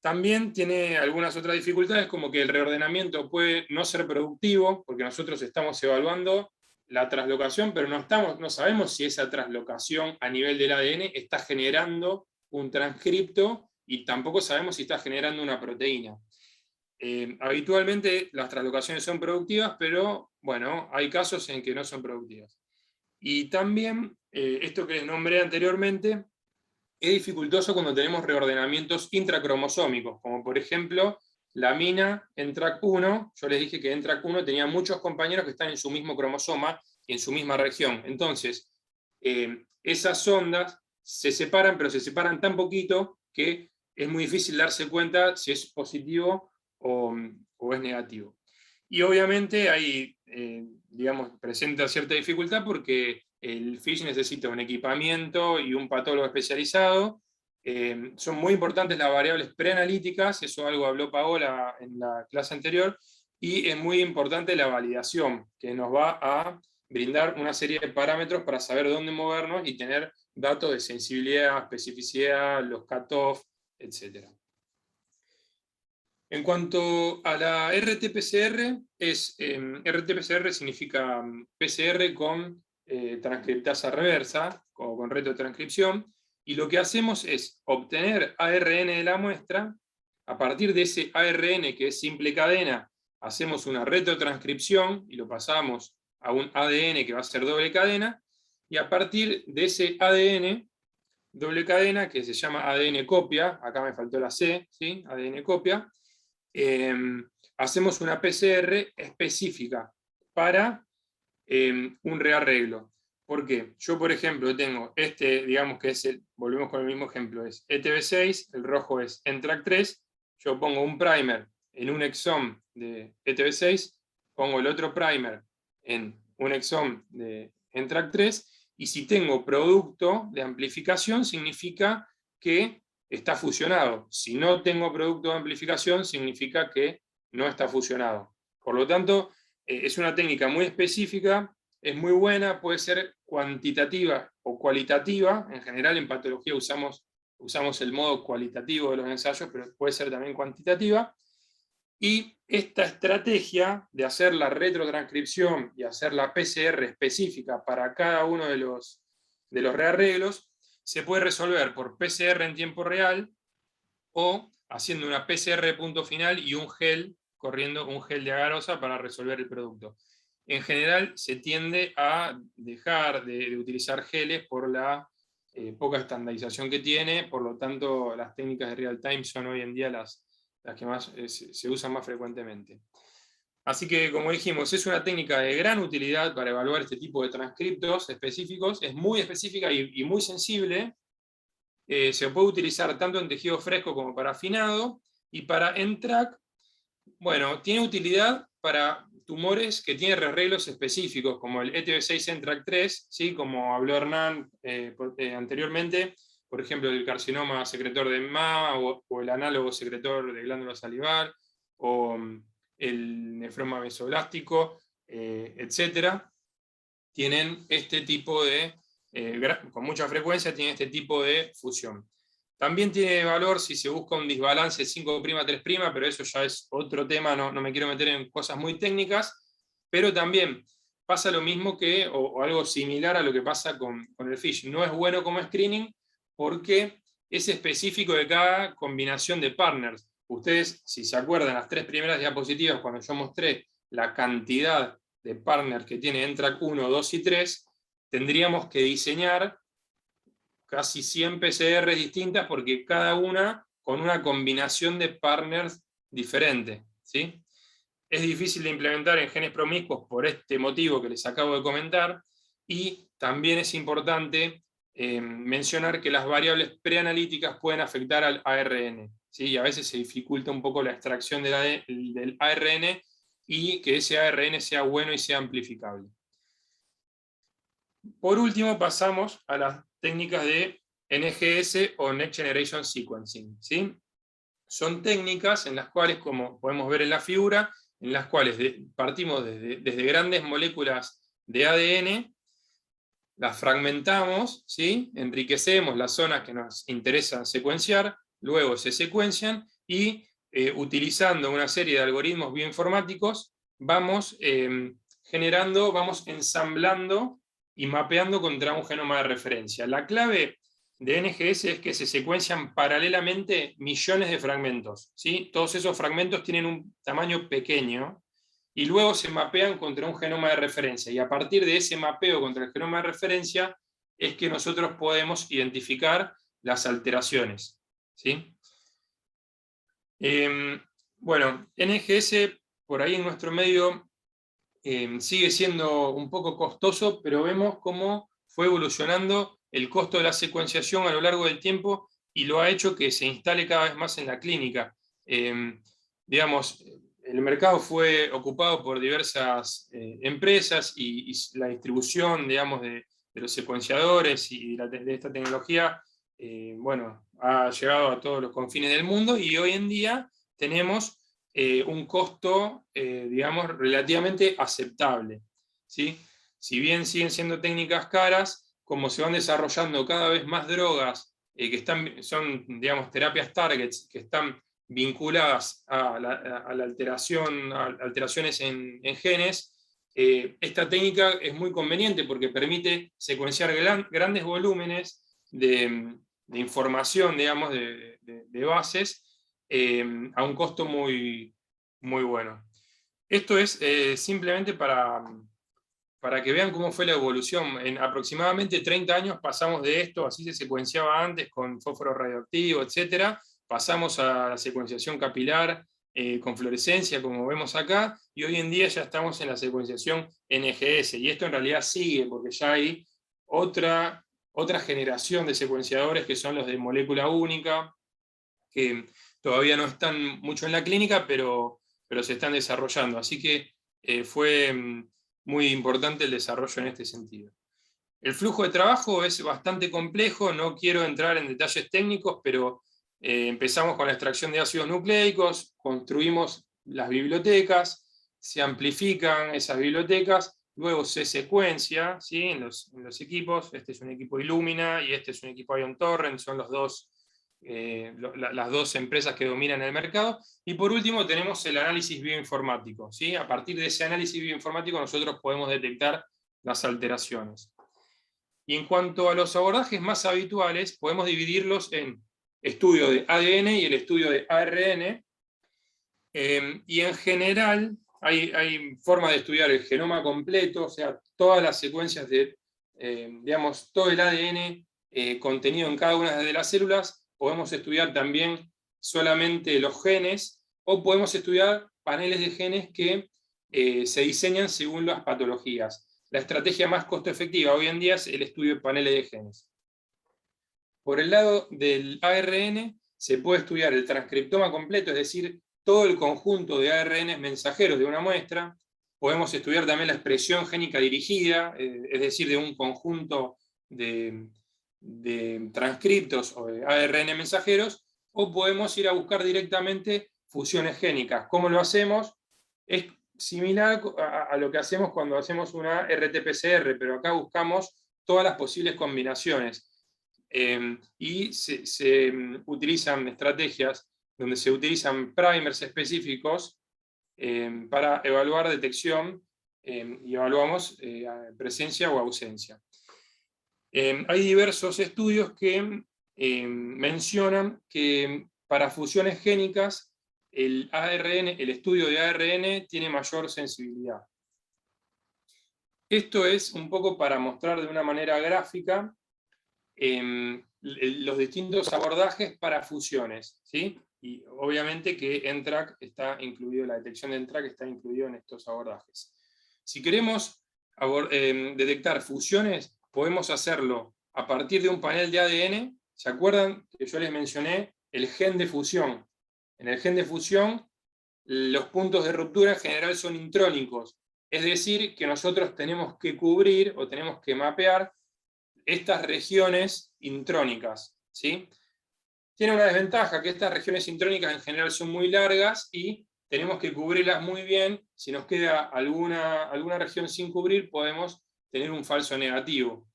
También tiene algunas otras dificultades, como que el reordenamiento puede no ser productivo, porque nosotros estamos evaluando la translocación, pero no sabemos si esa translocación a nivel del ADN está generando un transcripto, y tampoco sabemos si está generando una proteína. Habitualmente las translocaciones son productivas, pero bueno, hay casos en que no son productivas. Y también, esto que les nombré anteriormente, es dificultoso cuando tenemos reordenamientos intracromosómicos, como por ejemplo la mina en TRAC1. Yo les dije que en TRAC1 tenía muchos compañeros que están en su mismo cromosoma y en su misma región. Entonces, esas ondas se separan, pero se separan tan poquito que es muy difícil darse cuenta si es positivo o es negativo. Y obviamente ahí, digamos, presenta cierta dificultad porque el FISH necesita un equipamiento y un patólogo especializado. Son muy importantes las variables preanalíticas, eso algo habló Paola en la clase anterior, y es muy importante la validación, que nos va a brindar una serie de parámetros para saber dónde movernos y tener datos de sensibilidad, especificidad, los cutoff, etc. En cuanto a la RT-PCR, RT-PCR significa PCR con transcriptasa reversa, o con retrotranscripción, y lo que hacemos es obtener ARN de la muestra. A partir de ese ARN, que es simple cadena, hacemos una retrotranscripción y lo pasamos a un ADN que va a ser doble cadena, y a partir de ese ADN doble cadena, que se llama ADN copia, acá me faltó la C, ¿sí? ADN copia, hacemos una PCR específica para un rearreglo. ¿Por qué? Yo, por ejemplo, tengo digamos que es volvemos con el mismo ejemplo, es ETB6, el rojo es NTRK3, yo pongo un primer en un exón de ETB6, pongo el otro primer en un exón de NTRK3, y si tengo producto de amplificación, significa que está fusionado. Si no tengo producto de amplificación, significa que no está fusionado. Por lo tanto, es una técnica muy específica, es muy buena, puede ser cuantitativa o cualitativa. En general, en patología usamos el modo cualitativo de los ensayos, pero puede ser también cuantitativa. Y esta estrategia de hacer la retrotranscripción y hacer la PCR específica para cada uno de los rearreglos se puede resolver por PCR en tiempo real o haciendo una PCR de punto final y un gel, corriendo un gel de agarosa para resolver el producto. En general se tiende a dejar de utilizar geles por la poca estandarización que tiene, por lo tanto las técnicas de real time son hoy en día las que más se usan más frecuentemente. Así que, como dijimos, es una técnica de gran utilidad para evaluar este tipo de transcriptos específicos, es muy específica y muy sensible. Se puede utilizar tanto en tejido fresco como para afinado, y para NTRK, bueno, tiene utilidad para tumores que tienen rearreglos específicos, como el ETB6 NTRK3, ¿sí? Como habló Hernán anteriormente, por ejemplo, el carcinoma secretor de mama, o el análogo secretor de glándula salivar, o el nefroma mesoblástico, etc. Tienen este tipo de, con mucha frecuencia, tienen este tipo de fusión. También tiene valor si se busca un desbalance 5'3', pero eso ya es otro tema, no me quiero meter en cosas muy técnicas, pero también pasa lo mismo que, o algo similar a lo que pasa con el FISH. No es bueno como screening porque es específico de cada combinación de partners. Ustedes, si se acuerdan, las 3 primeras diapositivas, cuando yo mostré la cantidad de partners que tiene NTRK 1, 2 y 3, tendríamos que diseñar casi 100 PCR distintas, porque cada una con una combinación de partners diferente, ¿sí? Es difícil de implementar en genes promiscuos por este motivo que les acabo de comentar, y también es importante mencionar que las variables preanalíticas pueden afectar al ARN, ¿sí? Y a veces se dificulta un poco la extracción del ARN, y que ese ARN sea bueno y sea amplificable. Por último, pasamos a las técnicas de NGS o Next Generation Sequencing, ¿sí? Son técnicas en las cuales, como podemos ver en la figura, en las cuales partimos desde grandes moléculas de ADN, las fragmentamos, ¿sí? Enriquecemos las zonas que nos interesa secuenciar, luego se secuencian y utilizando una serie de algoritmos bioinformáticos vamos generando, vamos ensamblando y mapeando contra un genoma de referencia. La clave de NGS es que se secuencian paralelamente millones de fragmentos, ¿sí? Todos esos fragmentos tienen un tamaño pequeño, y luego se mapean contra un genoma de referencia, y a partir de ese mapeo contra el genoma de referencia es que nosotros podemos identificar las alteraciones, ¿sí? Bueno, NGS por ahí en nuestro medio sigue siendo un poco costoso, pero vemos cómo fue evolucionando el costo de la secuenciación a lo largo del tiempo y lo ha hecho que se instale cada vez más en la clínica. Digamos, el mercado fue ocupado por diversas empresas y la distribución, digamos, de los secuenciadores y de esta tecnología, bueno, ha llegado a todos los confines del mundo, y hoy en día tenemos un costo, digamos, relativamente aceptable, ¿sí? Si bien siguen siendo técnicas caras, como se van desarrollando cada vez más drogas que son, digamos, terapias targets, que están vinculadas a la alteración, a alteraciones en genes, esta técnica es muy conveniente porque permite secuenciar grandes volúmenes de información, digamos, de bases, a un costo muy, muy bueno. Esto es simplemente para que vean cómo fue la evolución. En aproximadamente 30 años pasamos de esto, así se secuenciaba antes con fósforo radioactivo, etc. Pasamos a la secuenciación capilar con fluorescencia, como vemos acá, y hoy en día ya estamos en la secuenciación NGS, y esto en realidad sigue, porque ya hay otra generación de secuenciadores que son los de molécula única, que todavía no están mucho en la clínica, pero se están desarrollando. Así que fue muy importante el desarrollo en este sentido. El flujo de trabajo es bastante complejo, no quiero entrar en detalles técnicos, pero empezamos con la extracción de ácidos nucleicos, construimos las bibliotecas, se amplifican esas bibliotecas, luego se secuencia, ¿sí? en los equipos. Este es un equipo Illumina y este es un equipo Ion Torrent, son las dos empresas que dominan el mercado. Y por último tenemos el análisis bioinformático, ¿sí? A partir de ese análisis bioinformático nosotros podemos detectar las alteraciones. Y en cuanto a los abordajes más habituales, podemos dividirlos en estudio de ADN y el estudio de ARN, y en general hay formas de estudiar el genoma completo, o sea, todas las secuencias de, digamos, todo el ADN contenido en cada una de las células. Podemos estudiar también solamente los genes, o podemos estudiar paneles de genes que se diseñan según las patologías. La estrategia más costo efectiva hoy en día es el estudio de paneles de genes. Por el lado del ARN, se puede estudiar el transcriptoma completo, es decir, todo el conjunto de ARN mensajeros de una muestra. Podemos estudiar también la expresión génica dirigida, es decir, de un conjunto de transcriptos o de ARN mensajeros, o podemos ir a buscar directamente fusiones génicas. ¿Cómo lo hacemos? Es similar a lo que hacemos cuando hacemos una RT-PCR, pero acá buscamos todas las posibles combinaciones. Y se utilizan estrategias donde se utilizan primers específicos para evaluar detección, y evaluamos presencia o ausencia. Hay diversos estudios que mencionan que para fusiones génicas el estudio de ARN tiene mayor sensibilidad. Esto es un poco para mostrar de una manera gráfica los distintos abordajes para fusiones, ¿sí? Y obviamente que NTRK está incluido, la detección de NTRK está incluido en estos abordajes. Si queremos detectar fusiones, podemos hacerlo a partir de un panel de ADN. ¿Se acuerdan que yo les mencioné el gen de fusión? En el gen de fusión, los puntos de ruptura en general son intrónicos, es decir, que nosotros tenemos que cubrir o tenemos que mapear estas regiones intrónicas, ¿sí? Tiene una desventaja, que estas regiones intrónicas en general son muy largas y tenemos que cubrirlas muy bien. Si nos queda alguna región sin cubrir, podemos tener un falso negativo.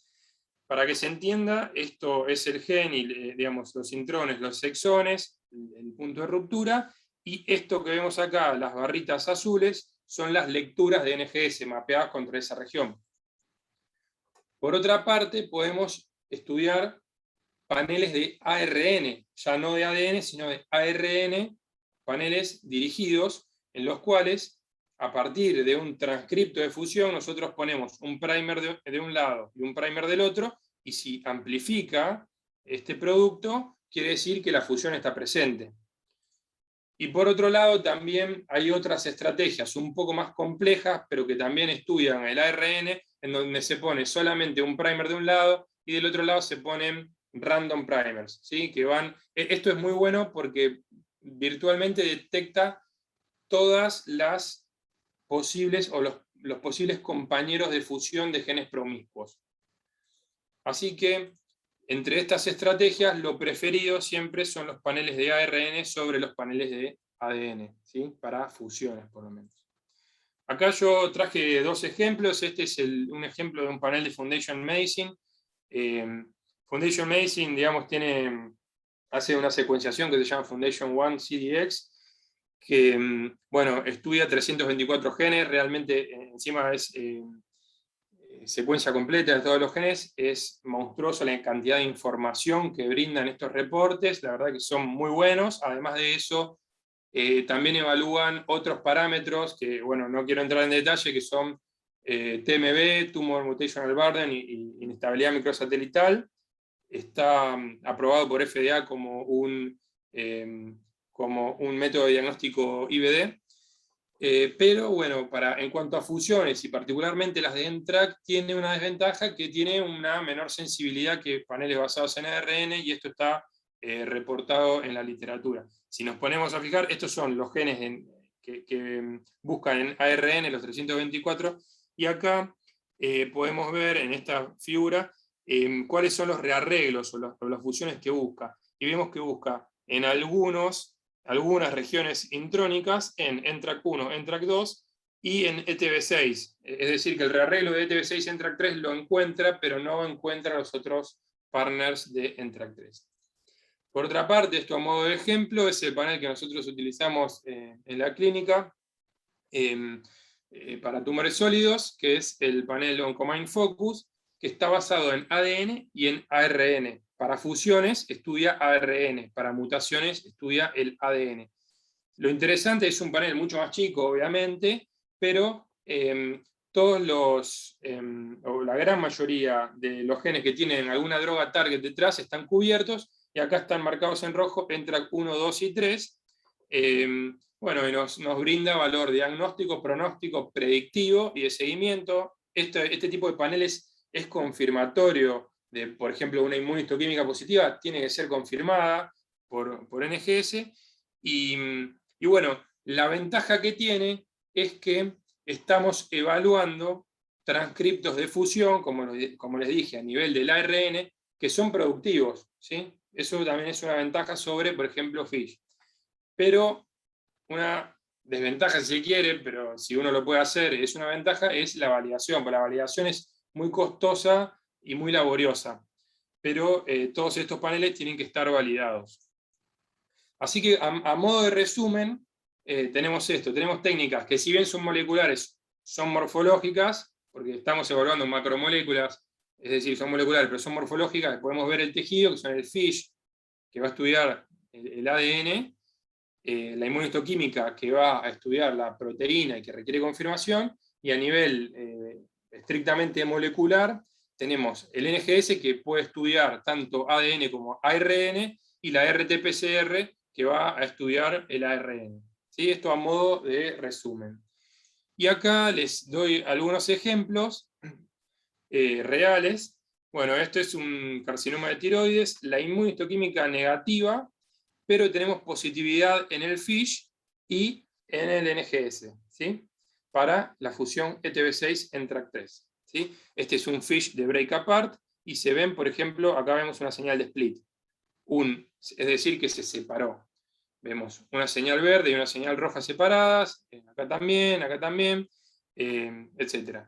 Para que se entienda, esto es el gen, y digamos, los intrones, los exones, el punto de ruptura, y esto que vemos acá, las barritas azules, son las lecturas de NGS mapeadas contra esa región. Por otra parte, podemos estudiar paneles de ARN, ya no de ADN, sino de ARN, paneles dirigidos, en los cuales, a partir de un transcripto de fusión, nosotros ponemos un primer de un lado y un primer del otro, y si amplifica este producto, quiere decir que la fusión está presente. Y por otro lado, también hay otras estrategias un poco más complejas, pero que también estudian el ARN, en donde se pone solamente un primer de un lado, y del otro lado se ponen random primers, ¿sí? Que van, esto es muy bueno porque virtualmente detecta todas las posibles, o los posibles compañeros de fusión de genes promiscuos. Así que, entre estas estrategias, lo preferido siempre son los paneles de ARN sobre los paneles de ADN, ¿sí? Para fusiones, por lo menos. Acá yo traje dos ejemplos. Este es un ejemplo de un panel de Foundation Medicine. Foundation Medicine, digamos, hace una secuenciación que se llama Foundation One CDX, que, bueno, estudia 324 genes, realmente encima es secuencia completa de todos los genes. Es monstruoso la cantidad de información que brindan estos reportes, la verdad que son muy buenos. Además de eso, también evalúan otros parámetros que, bueno, no quiero entrar en detalle, que son TMB, Tumor Mutational Burden y inestabilidad microsatelital. Está aprobado por FDA como un método de diagnóstico IBD. Pero bueno, en cuanto a fusiones, y particularmente las de NTRK, tiene una desventaja, que tiene una menor sensibilidad que paneles basados en ARN, y esto está reportado en la literatura. Si nos ponemos a fijar, estos son los genes que buscan en ARN, los 324, y acá podemos ver en esta figura cuáles son los rearreglos o las fusiones que busca. Y vemos que busca en algunas regiones intrónicas, en NTRK1, NTRK2 y en ETB6. Es decir, que el rearreglo de ETB6 en NTRK3 lo encuentra, pero no encuentra los otros partners de NTRK3. Por otra parte, esto a modo de ejemplo, es el panel que nosotros utilizamos en la clínica para tumores sólidos, que es el panel OncoMind-Focus, que está basado en ADN y en ARN. Para fusiones estudia ARN, para mutaciones estudia el ADN. Lo interesante es un panel mucho más chico, obviamente, pero todos o la gran mayoría de los genes que tienen alguna droga target detrás están cubiertos, y acá están marcados en rojo NTRK 1, 2 y 3. Bueno, y nos brinda valor diagnóstico, pronóstico, predictivo y de seguimiento. Este tipo de paneles es confirmatorio de, por ejemplo, una inmunistoquímica positiva, tiene que ser confirmada por NGS, y bueno, la ventaja que tiene es que estamos evaluando transcriptos de fusión, como les dije, a nivel del ARN, que son productivos, ¿sí? Eso también es una ventaja sobre, por ejemplo, FISH. Pero una desventaja, si se quiere, pero si uno lo puede hacer, es una ventaja, es la validación, porque la validación es muy costosa y muy laboriosa. Pero todos estos paneles tienen que estar validados. Así que, a modo de resumen, tenemos esto, tenemos técnicas que, si bien son moleculares, son morfológicas, porque estamos evaluando macromoléculas, es decir, son moleculares, pero son morfológicas. Podemos ver el tejido, que son el FISH, que va a estudiar el ADN, la inmunistoquímica, que va a estudiar la proteína y que requiere confirmación, y a nivel estrictamente molecular, tenemos el NGS, que puede estudiar tanto ADN como ARN, y la RT-PCR, que va a estudiar el ARN. ¿Sí? Esto a modo de resumen. Y acá les doy algunos ejemplos reales. Bueno, esto es un carcinoma de tiroides, la inmunistoquímica negativa, pero tenemos positividad en el FISH y en el NGS, ¿sí? Para la fusión ETB6 en NTRK3. ¿Sí? Este es un FISH de break apart, y se ven, por ejemplo, acá vemos una señal de split. Es decir, que se separó. Vemos una señal verde y una señal roja separadas, acá también, etc.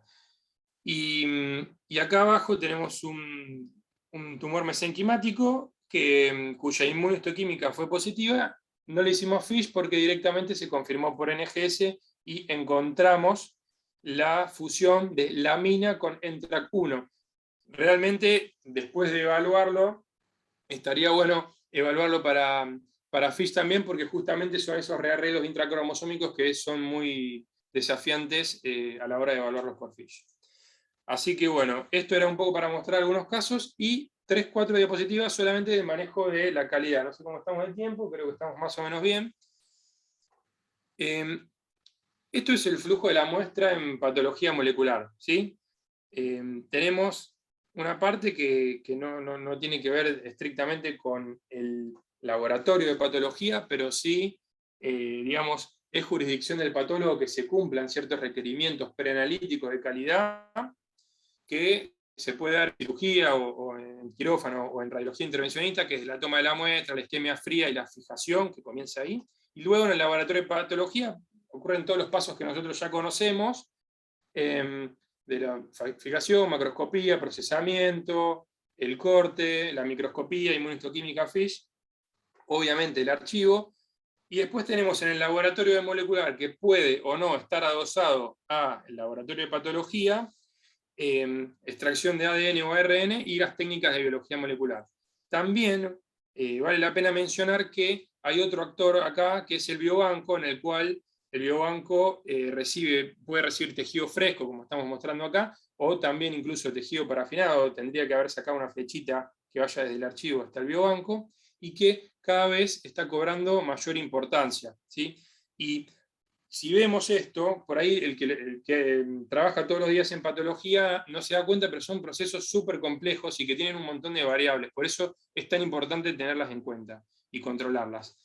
Y acá abajo tenemos un tumor mesenquimático cuya inmunohistoquímica fue positiva. No le hicimos FISH porque directamente se confirmó por NGS y encontramos la fusión de lamina con NTRK1. Realmente, después de evaluarlo, estaría bueno evaluarlo para FISH también, porque justamente son esos rearreglos intracromosómicos que son muy desafiantes a la hora de evaluarlos por FISH. Así que bueno, esto era un poco para mostrar algunos casos, y 3-4 diapositivas solamente del manejo de la calidad. No sé cómo estamos de tiempo, creo que estamos más o menos bien. Esto es el flujo de la muestra en patología molecular, ¿sí? Tenemos una parte que no tiene que ver estrictamente con el laboratorio de patología, pero sí, digamos, es jurisdicción del patólogo que se cumplan ciertos requerimientos preanalíticos de calidad que se puede dar en cirugía o en quirófano o en radiología intervencionista, que es la toma de la muestra, la isquemia fría y la fijación, que comienza ahí. Y luego en el laboratorio de patología ocurren todos los pasos que nosotros ya conocemos, de la fijación, macroscopía, procesamiento, el corte, la microscopía, inmunohistoquímica FISH, obviamente el archivo, y después tenemos en el laboratorio de molecular, que puede o no estar adosado al laboratorio de patología, extracción de ADN o ARN y las técnicas de biología molecular. También vale la pena mencionar que hay otro actor acá, que es el biobanco, en el cual el biobanco puede recibir tejido fresco, como estamos mostrando acá, o también incluso tejido parafinado. Tendría que haber sacado una flechita que vaya desde el archivo hasta el biobanco, y que cada vez está cobrando mayor importancia, ¿sí? Y si vemos esto, por ahí el que trabaja todos los días en patología no se da cuenta, pero son procesos súper complejos y que tienen un montón de variables. Por eso es tan importante tenerlas en cuenta y controlarlas.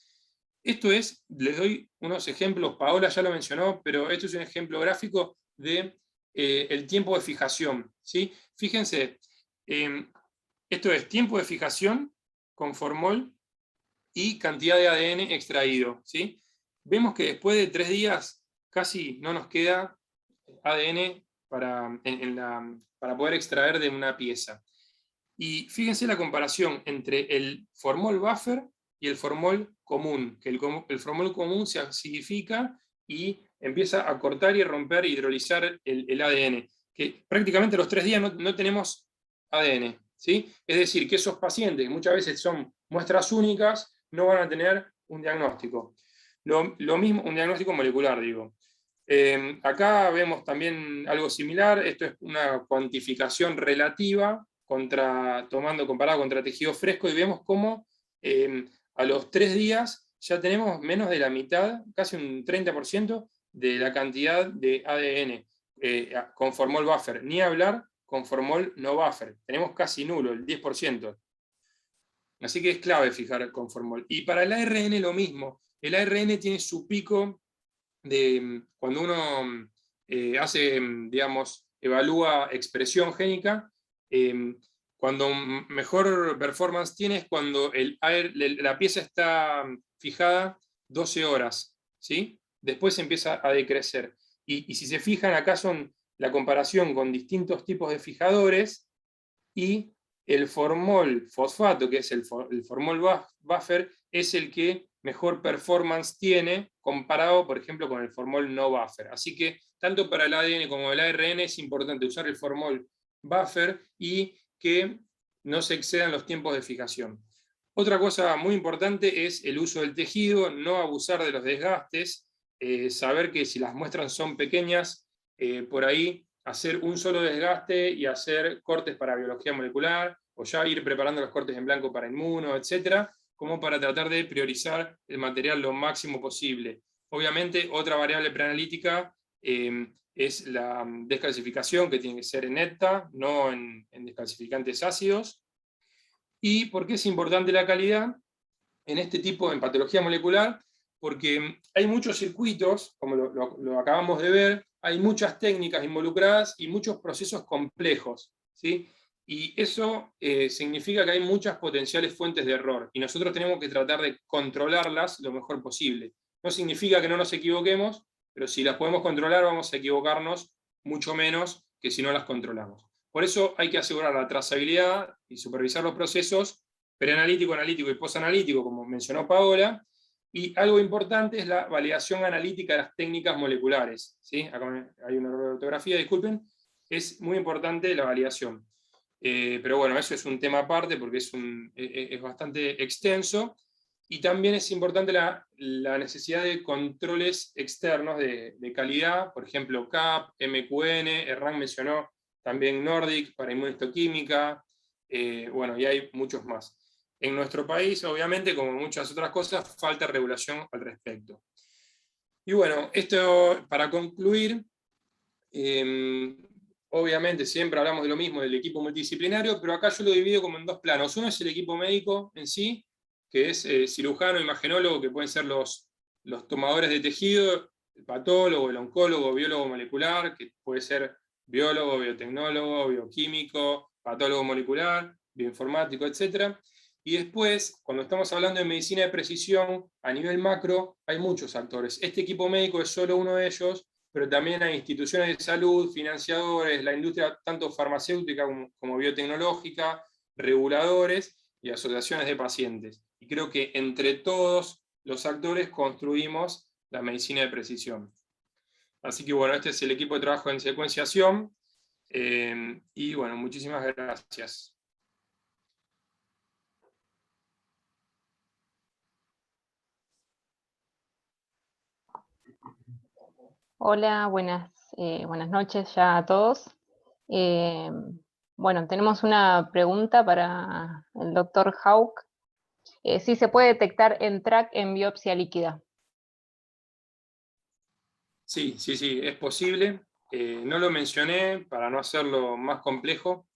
Esto es, les doy unos ejemplos, Paola ya lo mencionó, pero esto es un ejemplo gráfico de el tiempo de fijación, ¿sí? Fíjense, esto es tiempo de fijación con formol y cantidad de ADN extraído, ¿sí? Vemos que después de 3 días casi no nos queda ADN para poder extraer de una pieza. Y fíjense la comparación entre el formol buffer y el formol común, que el formol común se acidifica y empieza a cortar y romper, hidrolizar el ADN, que prácticamente a los 3 días no tenemos ADN, ¿sí? Es decir, que esos pacientes, que muchas veces son muestras únicas, no van a tener un diagnóstico. Lo mismo, un diagnóstico molecular, digo. Acá vemos también algo similar. Esto es una cuantificación relativa comparado contra tejido fresco, y vemos cómo a los 3 días ya tenemos menos de la mitad, casi un 30% de la cantidad de ADN con formol buffer. Ni hablar con formol no buffer. Tenemos casi nulo, el 10%. Así que es clave fijar con formol. Y para el ARN lo mismo. El ARN tiene su pico de cuando uno digamos, evalúa expresión génica. Cuando mejor performance tiene es cuando la pieza está fijada 12 horas, ¿sí? Después empieza a decrecer. Y si se fijan, acá son la comparación con distintos tipos de fijadores, y el formol fosfato, que es el formol buffer, es el que mejor performance tiene comparado, por ejemplo, con el formol no buffer. Así que, tanto para el ADN como el ARN es importante usar el formol buffer y que no se excedan los tiempos de fijación. Otra cosa muy importante es el uso del tejido, no abusar de los desgastes, saber que si las muestras son pequeñas, por ahí hacer un solo desgaste y hacer cortes para biología molecular, o ya ir preparando los cortes en blanco para inmuno, etc., como para tratar de priorizar el material lo máximo posible. Obviamente, otra variable preanalítica es la descalcificación, que tiene que ser en ETA, no en descalcificantes ácidos. ¿Y por qué es importante la calidad en este tipo, en patología molecular? Porque hay muchos circuitos, como lo acabamos de ver, hay muchas técnicas involucradas y muchos procesos complejos, ¿sí? Y eso significa que hay muchas potenciales fuentes de error, y nosotros tenemos que tratar de controlarlas lo mejor posible. No significa que no nos equivoquemos, pero si las podemos controlar vamos a equivocarnos mucho menos que si no las controlamos. Por eso hay que asegurar la trazabilidad y supervisar los procesos preanalítico, analítico y posanalítico, como mencionó Paola, y algo importante es la validación analítica de las técnicas moleculares. ¿Sí? Acá hay una error de ortografía, disculpen. Es muy importante la validación. Pero bueno, eso es un tema aparte porque es bastante extenso. Y también es importante la necesidad de controles externos de calidad, por ejemplo, CAP, MQN, Hernán mencionó también Nordic para inmunohistoquímica, bueno, y hay muchos más. En nuestro país, obviamente, como muchas otras cosas, falta regulación al respecto. Y bueno, esto para concluir, obviamente siempre hablamos de lo mismo, del equipo multidisciplinario, pero acá yo lo divido como en dos planos. Uno es el equipo médico en sí, que es cirujano, imagenólogo, que pueden ser los tomadores de tejido, el patólogo, el oncólogo, biólogo molecular, que puede ser biólogo, biotecnólogo, bioquímico, patólogo molecular, bioinformático, etc. Y después, cuando estamos hablando de medicina de precisión, a nivel macro, hay muchos actores. Este equipo médico es solo uno de ellos, pero también hay instituciones de salud, financiadores, la industria tanto farmacéutica como biotecnológica, reguladores y asociaciones de pacientes. Y creo que entre todos los actores construimos la medicina de precisión. Así que bueno, este es el equipo de trabajo en secuenciación, y bueno, muchísimas gracias. Hola, buenas noches ya a todos. Bueno, tenemos una pregunta para el doctor Hauck. Si se puede detectar ENTRAC en biopsia líquida. Sí, es posible. No lo mencioné para no hacerlo más complejo.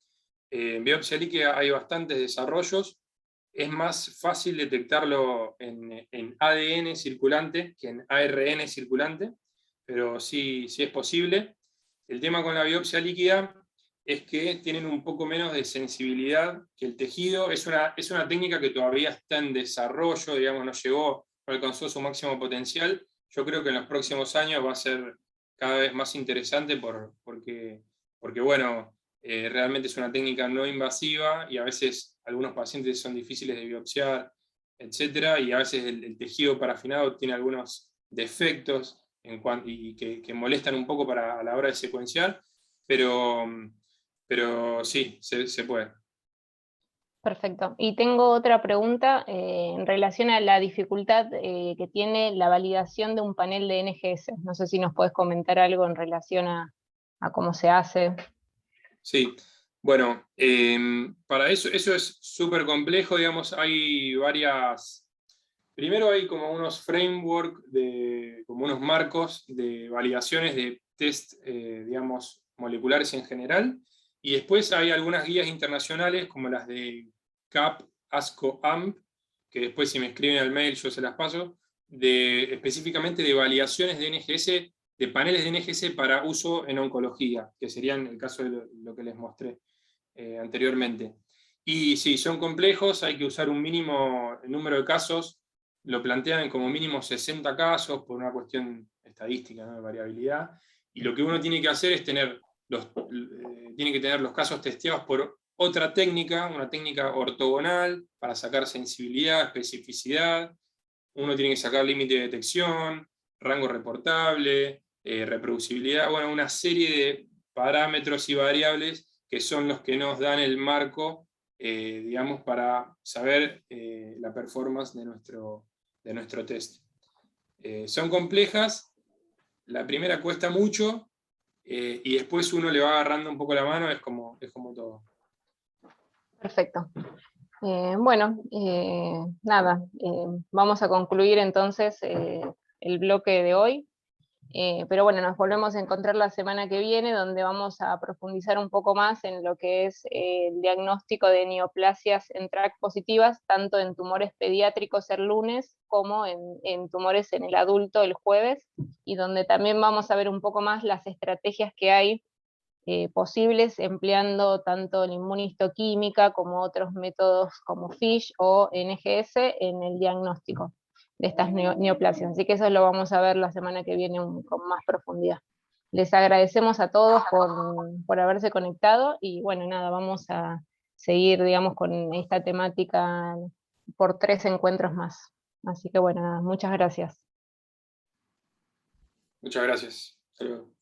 En biopsia líquida hay bastantes desarrollos. Es más fácil detectarlo en ADN circulante que en ARN circulante, pero sí es posible. El tema con la biopsia líquida es que tienen un poco menos de sensibilidad que el tejido. Es una técnica que todavía está en desarrollo, digamos, no alcanzó su máximo potencial. Yo creo que en los próximos años va a ser cada vez más interesante porque bueno, realmente es una técnica no invasiva y a veces algunos pacientes son difíciles de biopsiar, etc. Y a veces el tejido parafinado tiene algunos defectos y que molestan un poco a la hora de secuenciar, pero sí, se puede. Perfecto. Y tengo otra pregunta en relación a la dificultad que tiene la validación de un panel de NGS. No sé si nos puedes comentar algo en relación a cómo se hace. Sí, bueno, para eso es súper complejo, digamos, hay varias. Primero hay como unos frameworks, como unos marcos de validaciones de test, digamos, moleculares en general, y después hay algunas guías internacionales como las de CAP, ASCO, AMP, que después si me escriben al mail yo se las paso, específicamente de validaciones de NGS, de paneles de NGS para uso en oncología, que serían el caso de lo que les mostré anteriormente. Y sí, son complejos, hay que usar un mínimo número de casos, lo plantean como mínimo 60 casos por una cuestión estadística, ¿no?, de variabilidad, y lo que uno tiene que hacer es tiene que tener los casos testeados por otra técnica, una técnica ortogonal, para sacar sensibilidad, especificidad. Uno tiene que sacar límite de detección, rango reportable, reproducibilidad, bueno, una serie de parámetros y variables que son los que nos dan el marco, digamos, para saber la performance de nuestro test. Son complejas, la primera cuesta mucho, y después uno le va agarrando un poco la mano, es como todo. Perfecto. Bueno, nada, vamos a concluir entonces el bloque de hoy. Pero bueno, nos volvemos a encontrar la semana que viene, donde vamos a profundizar un poco más en lo que es el diagnóstico de neoplasias ENTRAC positivas, tanto en tumores pediátricos el lunes, como en tumores en el adulto el jueves, y donde también vamos a ver un poco más las estrategias que hay posibles, empleando tanto la inmunistoquímica como otros métodos como FISH o NGS en el diagnóstico de estas neoplasias. Así que eso lo vamos a ver la semana que viene con más profundidad. Les agradecemos a todos por haberse conectado y bueno, nada, vamos a seguir, digamos, con esta temática por 3 encuentros más. Así que bueno, nada, muchas gracias. Muchas gracias. Hasta luego.